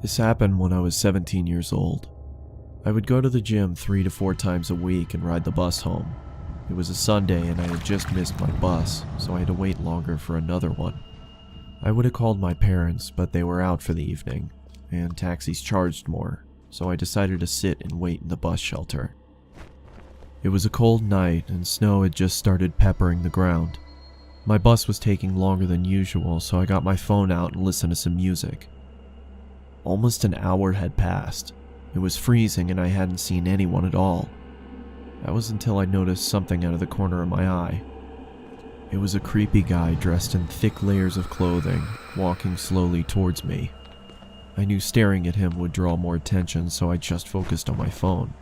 This happened when I was 17 years old. I would go to the gym 3 to 4 times a week and ride the bus home. It was a Sunday and I had just missed my bus, so I had to wait longer for another one. I would have called my parents, but they were out for the evening, and taxis charged more, so I decided to sit and wait in the bus shelter. It was a cold night and snow had just started peppering the ground. My bus was taking longer than usual, so I got my phone out and listened to some music. Almost an hour had passed. It was freezing and I hadn't seen anyone at all. That was until I noticed something out of the corner of my eye. It was a creepy guy dressed in thick layers of clothing, walking slowly towards me. I knew staring at him would draw more attention, so I just focused on my phone.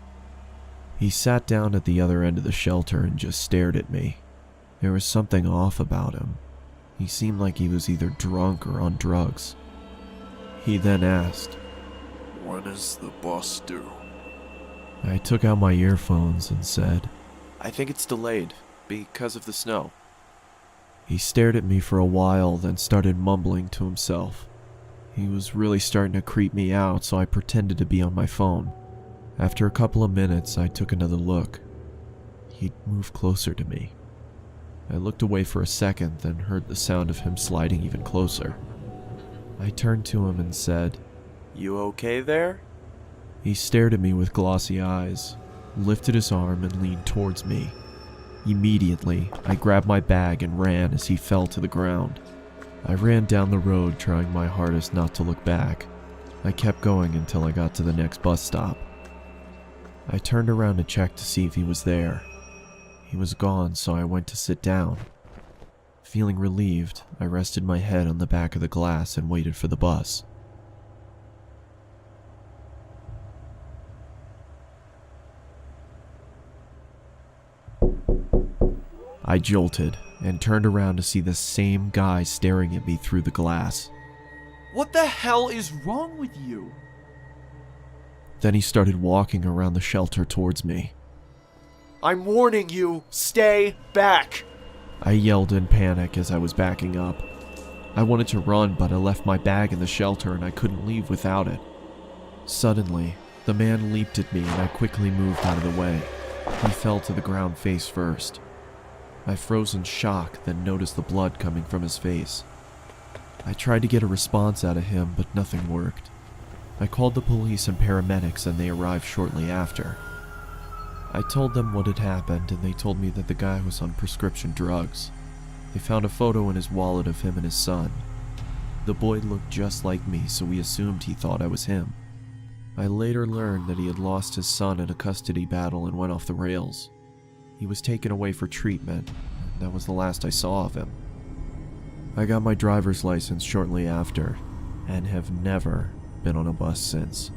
He sat down at the other end of the shelter and just stared at me. There was something off about him. He seemed like he was either drunk or on drugs. He then asked, "When is the bus due?" I took out my earphones and said, "I think it's delayed, because of the snow." He stared at me for a while, then started mumbling to himself. He was really starting to creep me out, so I pretended to be on my phone. After a couple of minutes, I took another look. He'd moved closer to me. I looked away for a second, then heard the sound of him sliding even closer. I turned to him and said, "You okay there?" He stared at me with glossy eyes, lifted his arm and leaned towards me. Immediately, I grabbed my bag and ran as he fell to the ground. I ran down the road, trying my hardest not to look back. I kept going until I got to the next bus stop. I turned around to check to see if he was there. He was gone, so I went to sit down. Feeling relieved, I rested my head on the back of the glass and waited for the bus. I jolted and turned around to see the same guy staring at me through the glass. What the hell is wrong with you? Then he started walking around the shelter towards me. I'm warning you, stay back! I yelled in panic as I was backing up. I wanted to run, but I left my bag in the shelter and I couldn't leave without it. Suddenly, the man leaped at me and I quickly moved out of the way. He fell to the ground face first. I froze in shock, then noticed the blood coming from his face. I tried to get a response out of him, but nothing worked. I called the police and paramedics and they arrived shortly after. I told them what had happened and they told me that the guy was on prescription drugs. They found a photo in his wallet of him and his son. The boy looked just like me, so we assumed he thought I was him. I later learned that he had lost his son in a custody battle and went off the rails. He was taken away for treatment, and that was the last I saw of him. I got my driver's license shortly after, and have never been on a bus since.